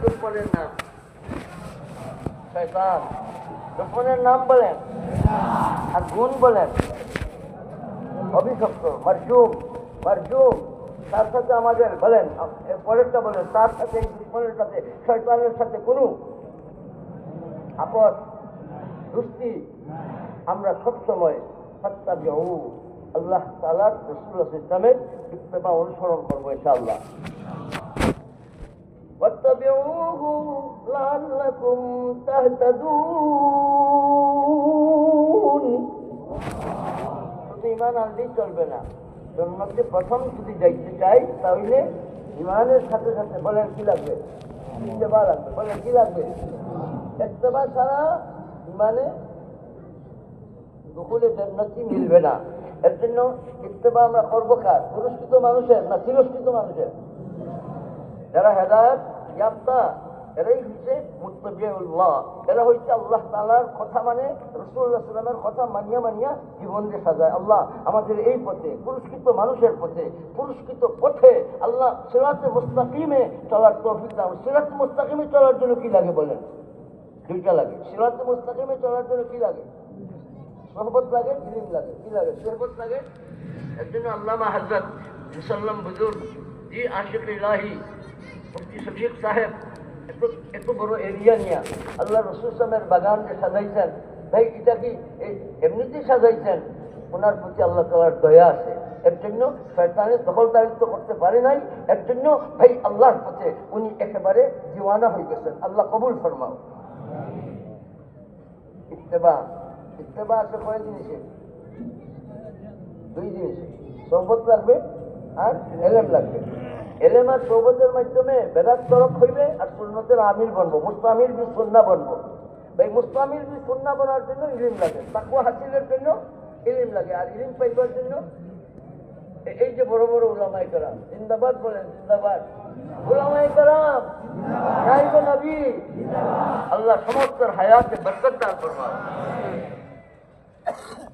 দুশ্মনের নাম? শয়তান। দুশ্মনের নাম বলেন আর গুণ বলেন অভিশপ্ত, মারজুম। মারজুম তার সাথে আমাদের বলেন, পরেরটা বলেন, তার সাথে দুশ্মনের সাথে শয়তানের সাথে কোনো আপদ দুষ্টি আমরা সবসময় ফাত্তাবিউ আল্লাহ তাআলার রাসূল ইসলামের ইত্তেবা অনুসরণ করবো ইনশাআল্লাহ। ওয়াত্তাবিউহু লাআল্লাকুম তাহতাদুন। শুধু ঈমান আনলেই চলবে না, জান্নাতে প্রথম যদি যাইতে চাই তাহলে ঈমানের সাথে সাথে বলেন কি লাগবে? ইত্তেবা লাগবে। বলেন কি লাগবে? ইত্তেবা ছাড়া ঈমানে দুখুলে জান্নাতি মিলবে না। এর জন্য ইত্তেবা আমরা করবো কার? পুরস্কৃত মানুষের না তিরস্কৃত মানুষের? যারা হেদায়েত ইয়াফতা এরাই হচ্ছে মুত্তাবিউল্লাহ। এরা হচ্ছে আল্লাহ তাআলার কথা মানে, রাসূলুল্লাহ সাল্লাল্লাহু আলাইহি ওয়াসাল্লামের কথা মানিয়া মানিয়া জীবনকে সাজায়। আল্লাহ আমাদের এই পথে, পুরস্কৃত মানুষের পথে, পুরস্কৃত পথে আল্লাহ সিরাতে মুস্তাকিমে চলার তৌফিক দাও। সিরাতে মুস্তাকিমে চলার জন্য কি লাগে বলেন? দুইটা লাগে। সিরাতে মুস্তাকিমে চলার জন্য কি লাগে? সোহবত লাগে, ইলম লাগে। কি লাগে? সোহবত লাগে। এর জন্য আল্লামা হযরত মুসাল্লাম বুজুর্গ জি আশিক ইলাহি মুফতি শফিক সাহেব এত বড় এরিয়া নিয়ে আল্লাহ রাসূল সাল্লামের বাগান যে সাজাইছেন, ভাই এটা কি এমনিতেই সাজাইছেন? ওনার প্রতি আল্লাহ তাআলার দয়া আছে। এর জন্য শয়তানের দখলদারিত্ব করতে পারে নাই। এর জন্য ভাই আল্লাহর পথে উনি একেবারে দিওয়ানা হয়ে গেছেন। আল্লাহ কবুল ফরমাও। ইত্তেবা, ইত্তেবা আছে কয় জিনিসে? দুই জিনিসে। সোহবত লাগবে আর এলেম লাগবে। এলেম আর সোহবতের মাধ্যমে বেদাত তরক হইবে আর সুন্নতের আমির বনবো, মুস্তামিল বি সুন্নাহ বনবো। ভাই মুস্তামিল বি সুন্নাহ বনার জন্য ইলম লাগে, তাকওয়া হাসিলের জন্য ইলম লাগে। আর ইলম পাইবার জন্য এই যে বড় বড় উলামায়ে কেরাম, জিন্দাবাদ বলেন, জিন্দাবাদ। উলামায়ে কেরাম নাইবে নবী, আল্লাহ সমস্ত হায়াতে বরকত দান ফরমাও।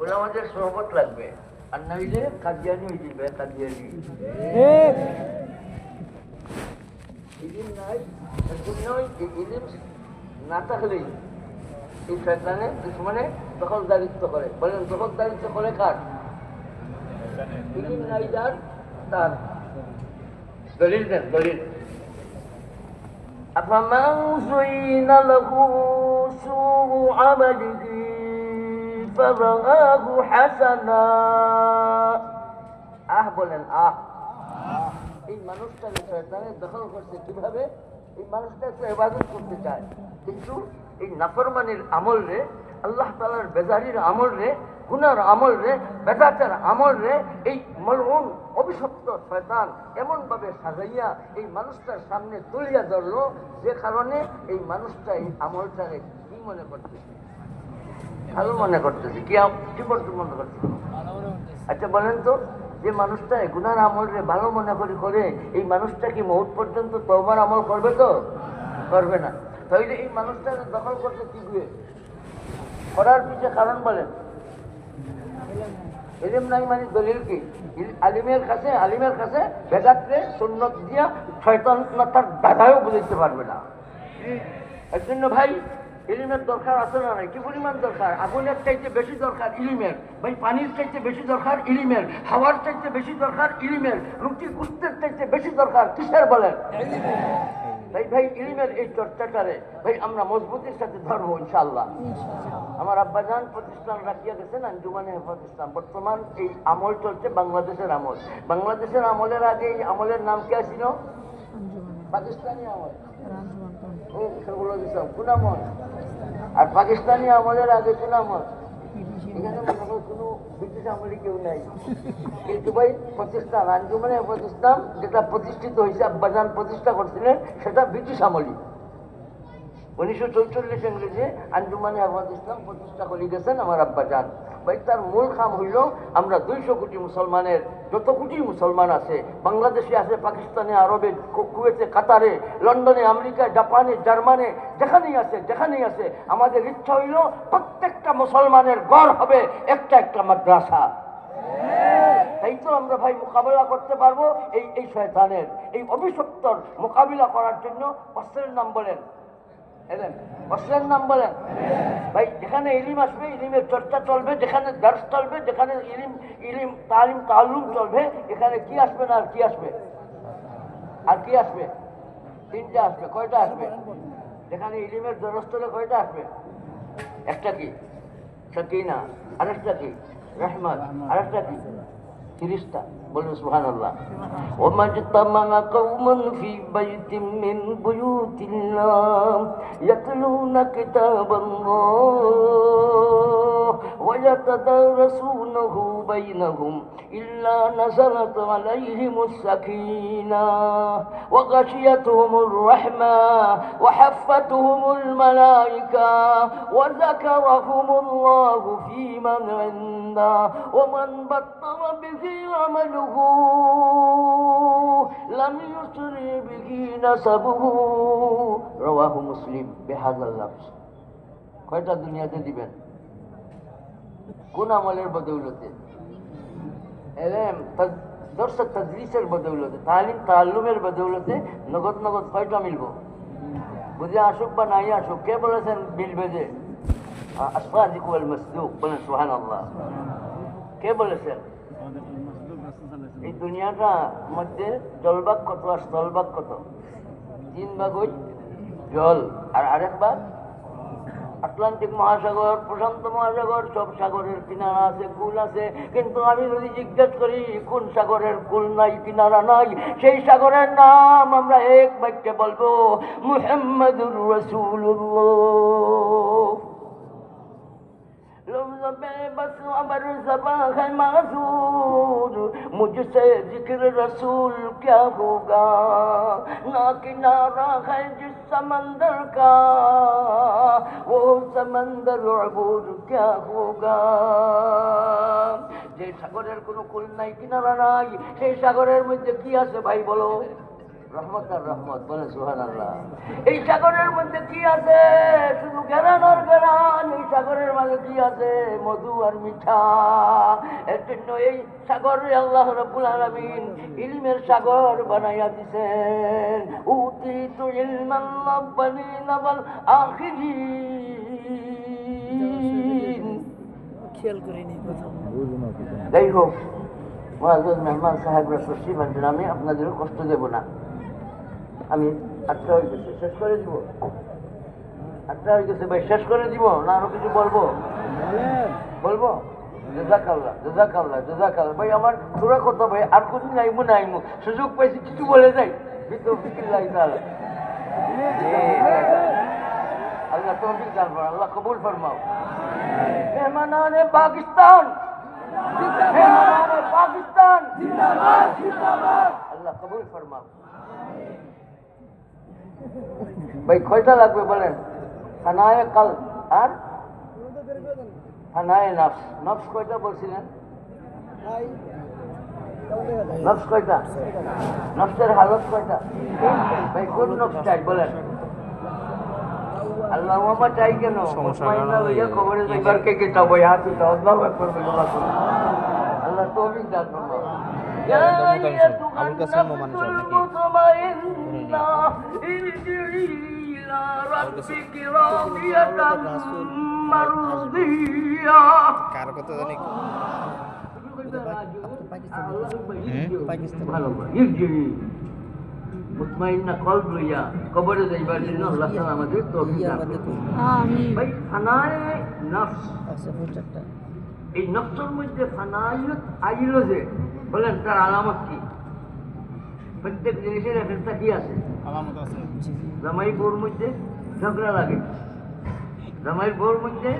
উলামাদের সোহবত লাগবে, আর নইলে কাদিয়ানি হয়ে যাবে। কাদিয়ানি ইলম নাই, ইলম না থাকলেই এই শয়তানে দুশমনে দখলদারিত্ব করে। বলেন দখলদারিত্ব করে কার? ইলম নাই যার, তার। দলিল দেন, দলিল। আফামান যুইনা লাহু সুউ আমালিহি ফারাআহু হাসানা। বলেন আহ। এই মানুষটাকে শয়তানে দখল করছে কিভাবে? এই মানুষটা একটু ইবাদত করতে চায়, কিন্তু এই নাফরমানির আমল রে, আল্লাহ তাআলার বেজারির আমল রে, গুনার আমল রে, বেদাতের আমল রে এই মলউন অভিশপ্ত শয়তান এমন ভাবে সাজাইয়া এই মানুষটার সামনে তুলিয়া ধরলো, যে কারণে এই মানুষটা এই আমলটাকে কি মনে করতেছে? ভালো মনে করতেছে। কি মনে করতেছে? আচ্ছা বলেন তো, যে মানুষটা গুনার আমল রে ভালো মনে করে এই মানুষটা কি মউত পর্যন্ত তওবার আমল করবে? তো করবে না। তাইলে এই মানুষটা দখল করতে কি দিয়ে করার পিছে কারণ বলেন? ইলম নাই মানে দলিল কি? আলিমের কাছে বেদাতে সুন্নত দিয়া শয়তান তার দাদাও বুঝতে পারবে না। এর জন্য ভাই ইলমের দরকার আছে না নাই? কি পরিমাণ দরকার? আগুনের চাইতে বেশি দরকার ইলমের। ভাই পানির চাইতে বেশি দরকার ইলমের। হাওয়ার চাইতে বেশি দরকার ইলমের। রুটি গুস্তের চাইতে বেশি দরকার কিসের বলেন? তাই ভাই ইলমের এই চর্চাটারে ভাই আমরা মজবুতির সাথে ধরবো ইনশাআল্লাহ। আমার আব্বাজান প্রতিষ্ঠান রাখিয়া গেছেন আঞ্জুমানে হেফাজত ইসলাম। বর্তমান এই আমল চলছে বাংলাদেশের আমল। বাংলাদেশের আমলের আগে এই আমলের নাম কি ছিল? পাকিস্তানি আমল। সেগুলো দিতাম কোন আমল? আর পাকিস্তানি আমলের আগে কোন আমল? এখানে মনে হয় কোনো ব্রিটিশ আমলে কেউ নাই, কিন্তু ভাই প্রতিষ্ঠান আঞ্জুমানে হেফাজত ইসলাম যেটা প্রতিষ্ঠিত হয়েছে, আব্বাজান প্রতিষ্ঠা করছিলেন, সেটা ব্রিটিশ আমলি। 1944 ইংরেজি আঞ্জুমানে হেফাজত ইসলাম প্রতিষ্ঠা করে গেছেন আমার আব্বাজান। ভাই তার মূল কাম হইল আমরা 200 কোটি মুসলমানের যত কোটি মুসলমান আছে, বাংলাদেশে আছে, পাকিস্তানে, আরবে, কুয়েতে, কাতারে, লন্ডনে, আমেরিকায়, জাপানে, জার্মানে, যেখানেই আছে আমাদের ইচ্ছা হইল প্রত্যেকটা মুসলমানের গড় হবে একটা মাদ্রাসা। এই তো আমরা ভাই মোকাবিলা করতে পারবো এই এই শয়তানের এই অভিশপ্তর মোকাবিলা করার জন্য অস্ত্রের নাম বলেন এলেন অস্ত্রের নাম বলেন ভাই যেখানে ইলিম আসবে ইলিমের চর্চা চলবে যেখানে দর্শ চলবে যেখানে ইলিম ইলিম তালিম তালুম চলবে এখানে কি আসবে না আর কি আসবে আর কি আসবে তিনটা আসবে কয়টা আসবে যেখানে ইলিমের দরস চলে কয়টা আসবে একটা কি সাকিনা আরেকটা কি রহমত আরেকটা কি ফিরিস্তা বলুন সুবহানাল্লাহ ওয়ামাজতামা কওমুন ফি বাইতিন মিন বুয়ুতিল্লাহ ইয়াতলুনা কিতাবাল্লাহ ওয়া ইয়াতাদারাসুনাহু বাইনাহুম ইল্লা নাযালাত আলাইহিমুস সাকিনাহ ওয়া গাশিয়াতুহুমুর রাহমাহ ওয়া হাফাতুহুমুল মালায়েকা ওয়া যাকারাহুমুল্লাহু ফী মান ইনদা ওয়া মান বাত্তারা বিহি আমালুহু লাম ইউসরি বিহি নাসাবুহু রাওয়াহু মুসলিম বিহাযাল লাফজ কয়টা দুনিয়াতে দিবেন কোন আমলের বদৌলতে এলেম দর্শ তদরিসের বদৌলতে তালিম তাল্লুমের বদৌলতে নগদ নগদ কয়টা মিলব বুঝে আসুক বা নাই আসুক কে বলেছেন মিলবে যে আসসাদিক ওয়াল মাসদুক বলেন সুবহানাল্লাহ কে বলেছেন এই দুনিয়াটা মধ্যে জলভাগ কত আর স্থলভাগ কত 3 ভাগ জল আর আরেক ভাগ আটলান্টিক মহাসাগর প্রশান্ত মহাসাগর সব সাগরের কিনারা আছে কুল আছে কিন্তু আমি যদি জিজ্ঞেস করি কোন সাগরের কুল নাই কিনারা নাই সেই সাগরের নাম আমরা এক বাক্যে বলবো মুহাম্মাদুর রাসূলুল্লাহ बस अमर ज़बां है माज़ूर मुझसे जिक्र रसूल क्या होगा ना किनारा है जिस समंदर का वो समंदर अबूर क्या होगा যে সাগরের কোনো কুল নাই কিনারা নাই সেই সাগরের মধ্যে কি আছে ভাই বলো রহমত আর রহমত বলে সুবহানাল্লাহ এই সাগরের মধ্যে কি আছে শুধু জ্ঞান আর জ্ঞান এই সাগরের মাঝে কি আছে মধু আর মিঠা এর জন্য এই সাগরে আল্লাহ রাব্বুল আলামিন ইলমের সাগর বানাইয়া দিয়েছেন উতিতু ইলমান রাব্বানিনা ওয়াল আখিরিন খেয়াল করিনি প্রথম যাই হোক মুআজ্জাজ মেহমান সাহেবরা খুশি বানছেন আমি আপনাদেরও কষ্ট দেব না আমি 8টা হয়ে গেছে শেষ করে দিব 8টা হয়ে গেছে ভাই শেষ করে দিব না আরো কিছু বলবো বলবো জাযাকাল্লাহ জাযাকাল্লাহ জাযাকাল্লাহ ভাই আমার তোরা কত ভাই আর কোনদিন আইমু না আইমু সুযোগ পাইছি কিছু বলে যাই বিল্লাহি তাআলা আল্লাহ তৌফিক দান করুন আল্লাহ কবুল ফরমাও মেহমানানে পাকিস্তান মেহমানানে পাকিস্তান জিন্দাবাদ জিন্দাবাদ আল্লাহ কবুল ফরমাও ভাই কয়টা লাগবে বলেন ফানায়ে কাল আর ফানায়ে নফস নফস কয়টা বলছিলেন নফস কয়টা নফসের হালত কয়টা ভাই কোন নফস চাই বলেন আল্লাহ মামা চাই কেন মুতমাইন্না লইয়া কবরে যাইবার কে কে চাও ভাই হাত উঠাও আল্লাহু আকবার বলে আল্লাহ তৌফিক দান করুন আবুল কাসেম মোমান চাও নাকি কার কথা জানি পাকিস্তান ভালো মুতমাইন্না কলব লইয়া কবরে যাইবার জন্য আল্লাহ তাআলা আমাদের তৌফিক দান করুন আমিন ভাই ফানায়ে নফস এই নফসের মধ্যে ফানায়ত আইল যে বলেন তার আলামত কি প্রত্যেক জিনিসের একটা কি আছে আলামত আছে জামাই বউর মধ্যে ঝগড়া লাগে জামাই বউর মধ্যে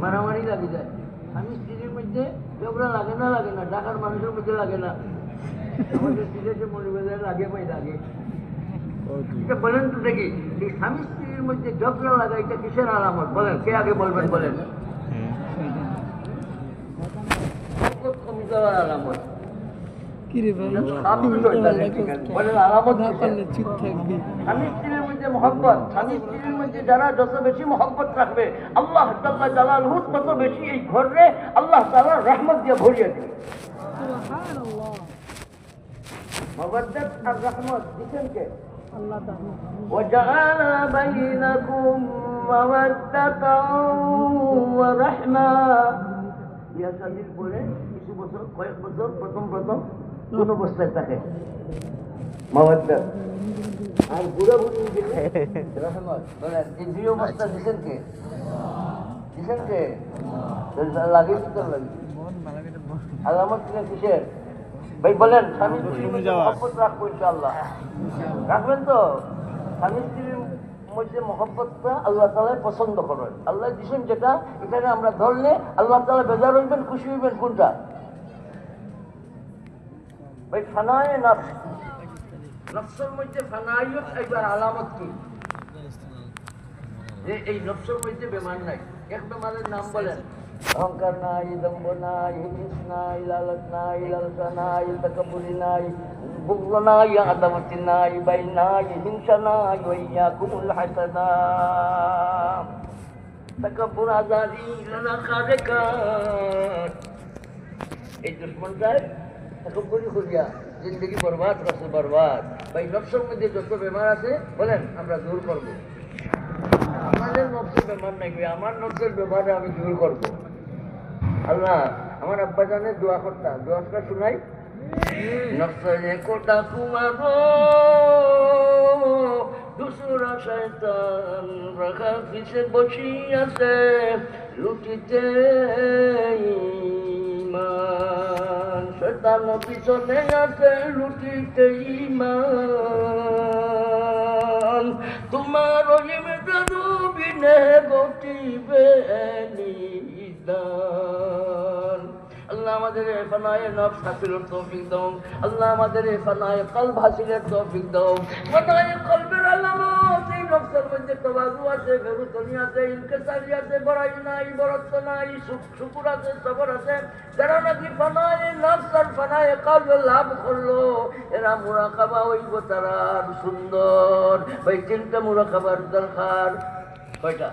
মারামারি লাগে যায় স্বামী স্ত্রীর মধ্যে ঝগড়া লাগে না ঢাকার মানুষের মধ্যে লাগে না আমাদের সিলেটে মরিবাজারে লাগে ভাই লাগে এটা বলেন তো দেখি এই স্বামী স্ত্রীর মধ্যে ঝগড়া লাগা এটা কিসের আলামত বলেন কে আগে বলবেন বলেন কমে যাওয়ার আলামত স্বামী স্ত্রীর মধ্যে মহব্বত স্বামী স্ত্রীর মধ্যে যারা যত বেশি মহব্বত রাখবে আল্লাহ তাআলা জালালহু তত বেশি এই ঘরে আল্লাহ তাআলা রহমত দিয়ে ভরিয়ে দেবে মাওয়াদ্দাত আর রহমত দিছেন কে? আল্লাহ তাআলা। وجعل بينكم مودة ورحمة ইয়া সাদির পরে কিছু বছর কয়েক বছর প্রথম কোন অবস্থায় থাকে মাওয়াদ্দাত আর বুড়া বুড়ি রহমত বলেন এই দুই অবস্থা দিছেন কে? লাগে দিতে লাগে আলামত কিনা কিসের? ভাই বলেন স্বামী স্ত্রীর মধ্যে মহব্বত রাখবো ইনশাআল্লাহ, রাখবেন তো? স্বামী স্ত্রীর মধ্যে মহব্বতটা আল্লাহ তাআলা পছন্দ করেন। আল্লাহ দিছেন যেটা, এখানে আমরা ধরলে আল্লাহ তাআলা বেজার হইবেন, খুশি হইবেন কোনটা? ভাই ফানায়ে নফস, নফসের মধ্যে ফানায়ত একবার আলামত কি? যে এই নফসের মধ্যে বেমার নাই। এক বেমারের নাম বলেন। অহংকার নাই, দম্ভ নাই, হিংস নাই, লালচ নাই, লালসা নাই, তাকাব্বুরি নাই, বুগল নাই, আদাওয়াতি নাই, বাই নাই, হিংসা নাই, ওয়াইয়াকুমুল হাসাদা তাকাব্বুর আযারি লানা খারেকাত। এই দুশমনটাই তাকাব্বুরি করিয়া জিন্দগি বরবাদ করছে, বরবাদ। ভাই নফসের মধ্যে যত বেমার আছে বলেন আমরা দূর করব। আমাদের নফসের বেমার নাই, আমার নফসের বেমারে আমি দূর করবো। আল্লাহ আমার আব্বা জানে দোয়া করতাম, দোয়াটা শুনাই। নফসে কোটা কুমারো দুসরা শয়তান রাখা পিছে বসিয়াছে লুটিতে ঈমান। শয়তান পিছনে আছে লুটিতে ঈমান। তোমার ইমদাদু বিনে গতিবে নিদান। আল্লাহ আমাদের ফানায়ে নফস হাসিলের তৌফিক দাও। আল্লাহ আমাদের ফানায়ে কলব হাসিলের তৌফিক দাও। ফানায়ে কলবের আলামত এই নফসের মধ্যে তাওয়াজু আছে, বেরুতনি আছে, ইনকিসারি আছে, বড়াই নাই, বড়ত্ব নাই, শুকর আছে, সবর আছে। যারা নাকি ফানায়ে নফস আর ফানায়ে কলব লাভ করলো, এরা মুরাকাবা হইব তারা সুন্দর। ভাই তিনটা মুরাকাবার দরকার। কয়টা?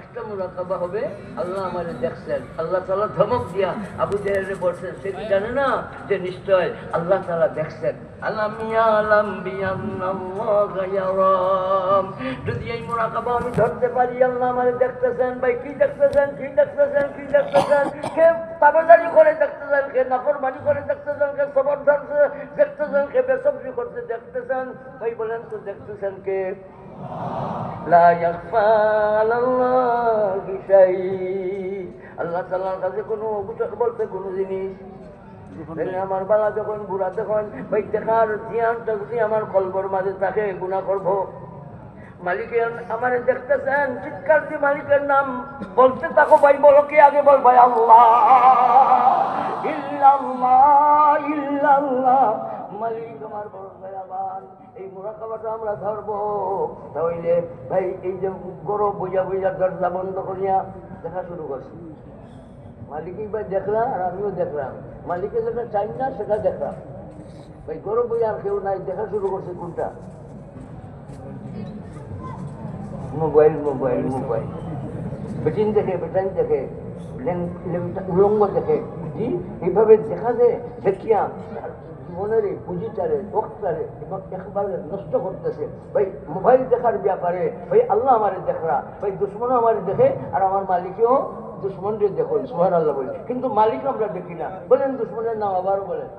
একটা মুরাকাবা হবে আল্লাহ আমারে দেখছেন। আল্লাহ তাআলা ধমক দিয়া আবু জাহেলকে বলছেন, সে কি জানে না যে নিশ্চয় আল্লাহ তাআলা দেখছেন। যদি এই মুরাকাবা আমি ধরতে পারি আল্লাহ আমারে দেখতেছেন। ভাই কি দেখতেছেন? কি দেখতেছেন? কি দেখতেছেন? কে তাবেদারি করে দেখতেছেন, কে নাফরমানি করে দেখতেছেন, কে সবর ধরছে দেখতেছেন, কে বেসবরি করতে দেখতেছেন। ভাই বলেন তো দেখতেছেন কে? লা ইয়াখফা আলাল্লাহি শাই। আল্লাহ তাআলার কাছে কোনো অগুচর বলতে কোনো জিনিস আমার বালা যখন বুড়া তখন ভাই দেখার ধ্যানটা যদি আমার কলবর মাঝে থাকে গুনাহ করব। মালিকের আমারে দেখতেছেন, চিৎকার দিয়ে মালিকের নাম বলতে থাকো। ভাই বলো কি আগে বল ভাই আল্লাহ ইল্লাল্লাহ ইল্লাল্লাহ। মালিক আমার বড় দয়াবান। এই মুরাকাবাটা আমরা ধরবো। তাহলে ভাই এই যে গরব বুঝা বুঝা দরজা বন্ধ করিয়া দেখা শুরু করছি। মালিকই ভাই দেখলাম আর আমিও দেখলাম। মালিকে যেটা চাই না সেটা দেখলাম। ভাই গরব বুঝা আর কেউ নাই, দেখা শুরু করছে কোনটা? Mobile mobile mobile. বেটিন দেখে, বেটাইন দেখে, উলঙ্গ দেখে। জি এইভাবে দেখা যায়। দেখিয়া জীবনের এই পুঁজিটারে বক্তারে এবং একবারে নষ্ট করতেছে। ভাই মোবাইল দেখার ব্যাপারে ভাই আল্লাহ আমারে দেখরা, ভাই দুশ্মনও আমারে দেখে আর আমার মালিকেও দুশ্মনদের দেখো। সুবহানাল্লাহ বলে, কিন্তু মালিক আমরা দেখি না। বলেন দুশ্মনের নাম আবার বলেন।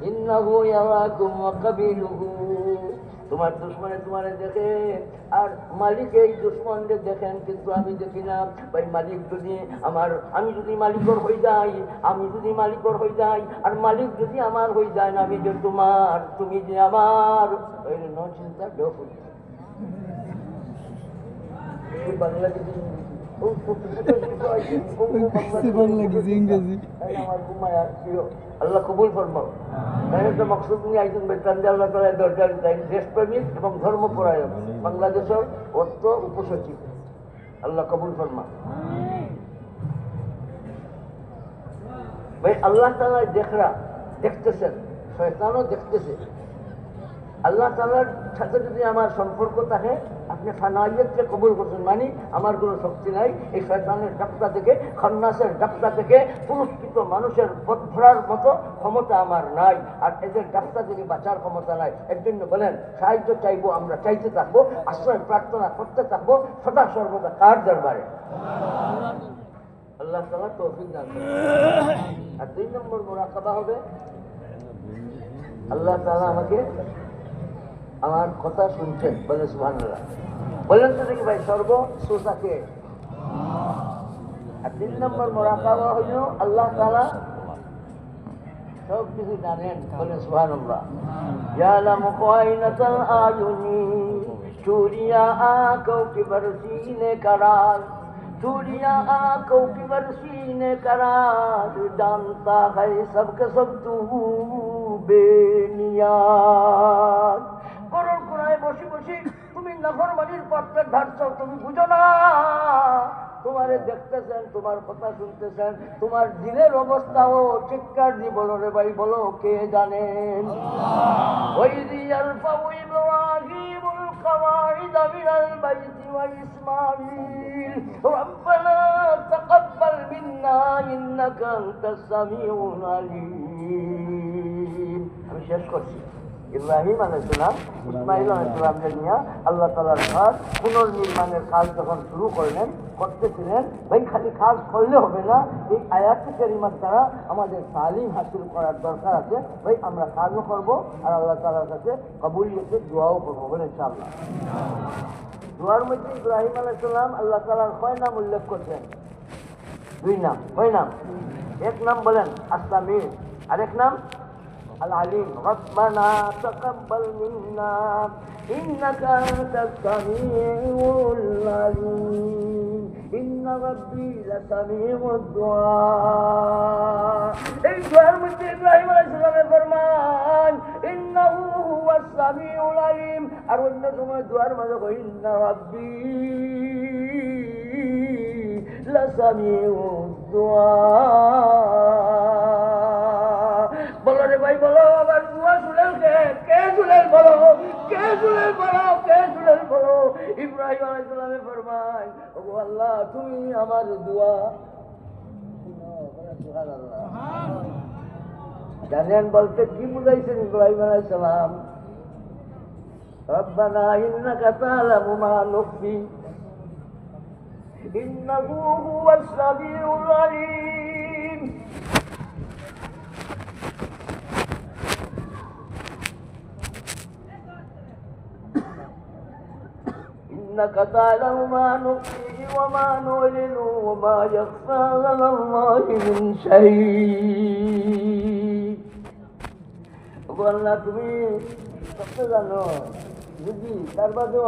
ইন্নাহু ইয়ারাকুম ওয়া কাবিলুহু। তোমার দুশ্মনে তোমারে দেখে আর মালিক এই দুশ্মনদের দেখেন, কিন্তু আমি দেখি না। ভাই মালিক যদি আমি যদি মালিকর হয়ে যাই, আমি যদি মালিকর হয়ে যাই আর মালিক যদি আমার হয়ে যায় না, আমি যে তোমার, তুমি যে আমার, ন চিন্তা ডোফ বাংলা যদি আল্লাহ কবুল ফরমাও। তাহলে তো মকসুদ নিয়ে আইসেন বেতন যে আল্লাহ তাআলা দরকার দেশপ্রেমিক এবং ধর্মপরায়ণ বাংলাদেশের অর্থ উপসচিব। আল্লাহ কবুল ফরমা। ভাই আল্লাহ তাআলা দেখরা দেখতেছেন, শয়তানও দেখতেছে। আল্লাহ তাআলার সাথে যদি আমার সম্পর্ক থাকে, আপনি ফানাইয়াতকে কবুল করছেন, মানে আমার কোনো শক্তি নাই এই শয়তানের ডাক্তার থেকে, খান্নাসের ডাক্তার থেকে পুরস্কৃত মানুষের পথ ধরার মতো ক্ষমতা আমার নাই, আর এদের ডাক্তার থেকে বাঁচার ক্ষমতা নাই। এর জন্য বলেন সাহায্য চাইবো, আমরা চাইতে থাকবো, আশ্রয় প্রার্থনা করতে থাকবো সদা সর্বদা কার দরবারে? আল্লাহ তাআলা তৌফিক দান করেন। আর 2 নম্বর মুরাকাবা হবে, আল্লাহ তাআলা আমাকে আমার কথা শুনছেন, বলে সুবহানাল্লাহ। বলেন তো দেখি ভাই, সর্ব শ্রোতাকে। আর 3 নম্বর মুরাকাবা হইল আল্লাহ তাআলা সব কিছু জানেন, বলে সুবহানাল্লাহ। ইয়ালামু খায়িনাতাল আয়ুনি চুরিয়া আঁখों की बरसी ने करार, चूड़ियां आंखों की बरसी ने करार, जानता है सबके सब तू बेनियाज। করুণ কোনায় বসে বসে তুমি নাফরমানির পথে ঢালছো, তুমি বুঝো না তোমারে দেখতেছেন, তোমার কথা শুনতেছেন, তোমার দিলের অবস্থাও চিৎকার দিয়ে বলো রে ভাই, বলো কে জানেন? ওই দিয়াল পাউই ইব্রাহিমুল قواعد من البيت وإسماعيل ربنا تقبل منا إنك أنت السميع العليم। আমি শেষ করছি। ইব্রাহিম আলাইহিস সালাম ইসমাঈল আলাইহিস সালামকে নিয়ে আল্লাহ তাআলার কাজ পুনর্নির্মাণের কাজ যখন শুরু করতেছিলেন, ভাই খালি কাজ করলে হবে না, এই আয়াতে কারিমার দ্বারা আমাদের তালিম হাসিল করার দরকার আছে। ভাই আমরা কাজও করবো আর আল্লাহ তাআলার কাছে কবুলিয়তের দোয়াও করবো, বলে ইনশাআল্লাহ। দোয়ার মধ্যে ইব্রাহিম আলাইহিস সালাম আল্লাহ তাআলার কয় নাম উল্লেখ করছেন? 2 নাম। কয় নাম? এক নাম বলেন আস-সামি, আরেক নাম العليم। ربنا تقبل منا إنك أنت السميع العليم إن ربي لسميع الدعاء। এই দোয়ার মধ্যে ইব্রাহিম আলাইহিস সালামের ফরমান ইন্নাহু হুয়াস সামিউল আলিম, আর অন্য সময় দোয়ার মাঝে কই ইন্না রাব্বি লাসামিউদ দুআ। বলো রে ভাই, বলো আবার দোয়া শুনেন কে শুনেন? বলো কে শুনেন? বলো কে শুনেন? বলো। ইব্রাহিম আলাইহিস সালামের ফরমান, ওগো আল্লাহ তুমি আমার দোয়া শুনো, বলে সুবহানাল্লাহ। জানেন বলতে কি বুঝাইছেন ইব্রাহিম আলাইহিস সালাম? রব্বানা ইন্নাকা তা'লামু মা নুখফি ইন্নাহু হুয়াস সামিউল আলিম। إنك تعلم ما نخفي وما نعلن وما يخفى على الله من شيء। আল্লাহ তুমি সব জানো, বুঝি তার বাদে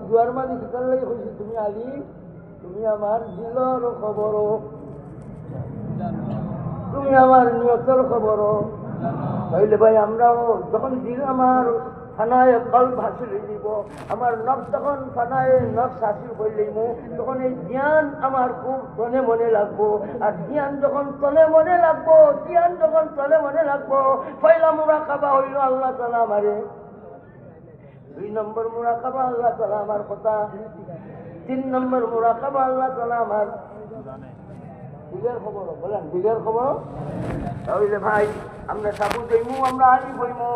দুয়ার মাঝে কিতার লাগে হয়েছে তুমি আলিম, তুমি আমার দিলর খবরও, তুমি আমার নিয়তের খবরও। তাইলে ভাই আমরাও যখন দিল আমার ফানায় কলব হাসিল হয়ে যাব, আমার নফস যখন ফানায় নফস হাসিল করে লইব, তখন এই জ্ঞান আমার খুব তলে মনে লাগবো। আর জ্ঞান যখন তলে মনে লাগবো, জ্ঞান যখন তলে মনে লাগবো, পয়লা মুরাকাবা হইল আল্লাহ তাআলা আমারে। 2 নম্বর মুরাকাবা আল্লাহ তাআলা আমার কথা। 3 নম্বর মুরাকাবা আল্লাহ তাআলা আমার দিলের খবর। বলেন দিলের খবর। তাহলে ভাই আমরা সাবু দেইমু, আমরা আলি হইমু,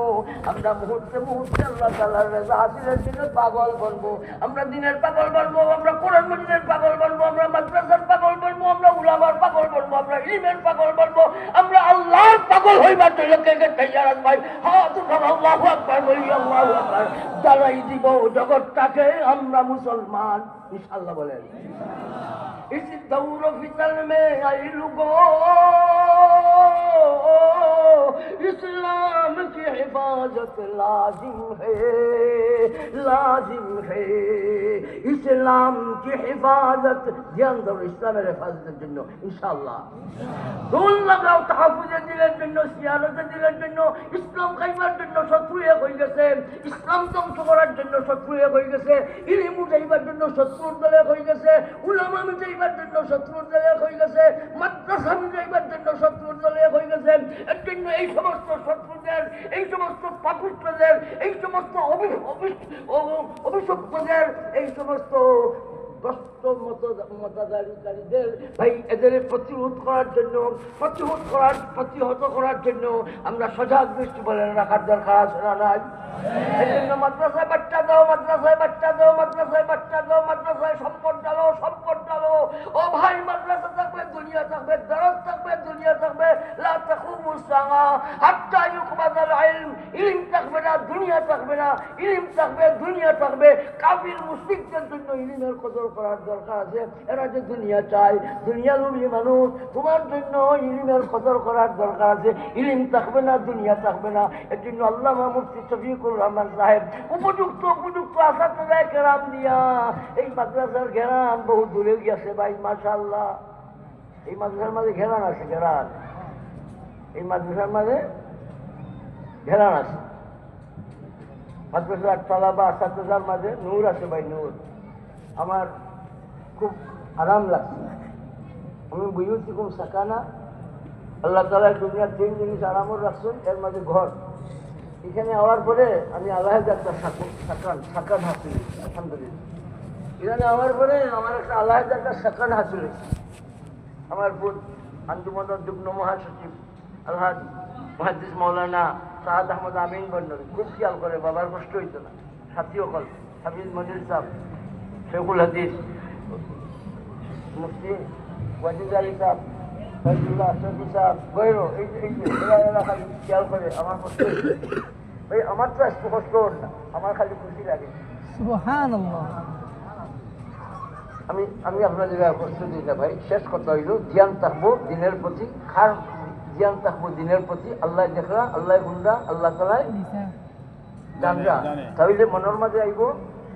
আমরা মুহূর্তে মুহূর্তে আল্লাহ তাআলার রাজা হাসিলের জন্য পাগল বনবো। আমরা দিনের পাগল বনবো, আমরা কোরআন মাজিদের পাগল বনবো, আমরা মাদ্রাসার পাগল বনবো, আমরা উলামার পাগল বনবো, আমরা ইলমের পাগল বনবো, আমরা আল্লাহর পাগল হইবার জন্য কে কে তৈয়ার ভাই? হাত উঠাও, আল্লাহু আকবার বলি, আল্লাহু আকবার। জানাই দিব জগৎটাকে আমরা মুসলমান, ইনশাআল্লাহ বলেন। इस दौर फितन में आई लोगो इस्लाम की हिफाजत लाजिम है इस्लाम की हिफाजत ध्यान दो, इस्लामेर हिफाजतेर जन्य इंशाअल्लाह। দোল লাগাও তাহফুজে দিলের জন্য, সিয়ারতে দিলের জন্য, ইসলাম খাইবার জন্য শত্রু এক হয়ে গেছে, ইসলাম ধ্বংস করার জন্য শত্রু এক হয়ে গেছে, ইলিম উঠাইবার জন্য শত্রুর দল এক হয়ে গেছে, উলামা মিটাইবার জন্য শত্রুর দল এক হয়ে গেছে, মাদ্রাসা মিটাইবার জন্য শত্রুর দল এক হয়ে গেছে। এর জন্য এই সমস্ত শত্রুদের, এই সমস্ত পাপিষ্ঠদের, এই সমস্ত অভিশপ্তদের, এই সমস্ত কষ্ট মতাদারিকারীদের ভাই এদের প্রতিহত করার জন্য আমরা সজাগ দৃষ্টি বলে রাখার দরকার আছে না নাই? এই জন্য মাদ্রাসায় বাচ্চা দাও, মাদ্রাসায় বাচ্চা দাও, মাদ্রাসায় বাচ্চা দাও, মাদ্রাসায় সম্পদ ডালো, সম্পদ ডালো। ও ভাই, মাদ্রাসা থাকবে দুনিয়া থাকবে, দরজ থাকবে দুনিয়া থাকবে। লা তাকুমু সাআ হাত্তা ইউকবাদাল ইলম। ইলম থাকবে না, দুনিয়া থাকবে না। ইলম থাকবে, দুনিয়া থাকবে। কাফির মুশরিকদের জন্য ইলমের কদর করার দরকার আছে। এরা যে দুনিয়া চায়, দুনিয়া লোভী মানুষ, তোমার জন্য ইলমের কদর করার দরকার আছে। ইলম থাকবে না, দুনিয়া থাকবে না। এর জন্য আল্লামা মুফতি শফিকুর রহমান সাহেব উপযুক্ত আসাদে কেরাম দিয়া এই মাদ্রাসার ঘেরান বহু দূরে গেছে ভাই, মাশাআল্লাহ। এই মাদ্রাসার মাঝে ঘেরান আছে, ঘেরান, এই মাদ্রাসার মাঝে ঘেরান আছে। মাদ্রাসার তলা বা আসাদার মাঝে নূর আছে ভাই, নূর। আমার খুব আরাম লাগছে। আমি বুঝেছি খুব সাকানা। আল্লাহ তাআলা দুনিয়ার তিন জিনিস আরামও রাখছেন, এর মাঝে ঘর। এখানে আওয়ার পরে আমি আল্লাহর একটা সাকান হাসিল, আলহামদুলিল্লাহ। এখানে আওয়ার পরে আমার একটা আল্লাহর একটা সাকান হাসিল হয়েছে। আমার বোন আঞ্জুমানের যুগ্ম মহাসচিব আলহাজ মুহাদ্দিস মাওলানা সাদ আহমদ আমিন বন্নবী খুব খেয়াল করে, বাবার কষ্ট হইতো না। সাথী অকল হাফিজ মনির সাহেব, শেখুল হাদিস মুফতি ওয়াজিদ আলী সাহেব, ফজলুল্লাহ আশরাফি সাহেব, গৈরো, এরা খালি খেয়াল করে আমার কষ্ট হইতো। ভাই আমার তো একটু কষ্ট হল না, আমার খালি খুশি লাগে। সুবহানাল্লাহ। আমি আপনাদের কষ্ট দিই না ভাই। শেষ কথা হইল, জ্ঞান থাকবো দিনের প্রতি, খার জ্ঞান থাকবো দিনের প্রতি। আল্লাহ দেখরা, আল্লাহ গুন্ডা, আল্লাহ তালাই জানরা। তাহলে মনের মাঝে আইব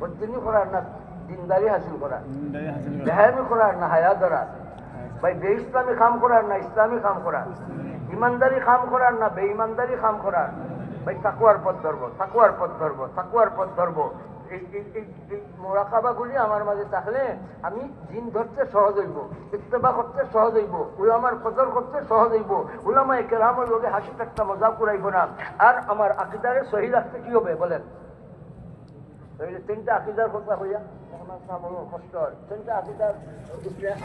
বদিনী করার না দিনদারি হাসিল করা, বেহায়ামি করার না হায়া ধরা, ভাই বে ইসলামী কাম করার না ইসলামী কাম করা, ইমানদারি কাম করার না বেঈমানদারি কাম করার। ভাই তাকওয়ার পথ ধরবো, তাকওয়ার পথ ধরবো, তাকওয়ার পথ ধরবো। এই মোরাকাবাগুলি আমার মাঝে থাকলে আমি দিন ধরতে সহজ হইব, ইত্তেবা করতে সহজ হইব, উলামার কদর করতে সহজ হইব, উলামায়ে কেরামের লোকে হাসি ঠাট্টা মজা করাইব না। আর আমার আকীদারে সহি রাখতে কি হবে বলেন? তিনটা আকীদার কথা হইয়া কষ্ট হয়। তিনটা আকীদার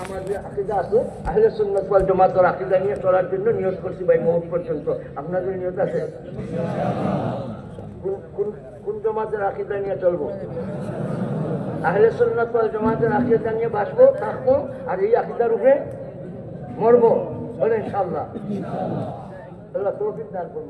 আমার যে আকীদা আছে আহলে সুন্নাত ওয়াল জামাতের আকীদা নিয়ে চলার জন্য নিয়ত করছি ভাই, মহৎ পর্যন্ত। আপনাদের নিয়ত আছে? কোন জামাতের আকীদা নিয়ে চলবো? আহলে সুন্নাত ওয়াল জামাতের আকীদা নিয়ে বাঁচবো, থাকবো, আর এই আকীদার উপরে মরবো, বলেন ইনশাআল্লাহ। আল্লাহ তৌফিক দান করুন।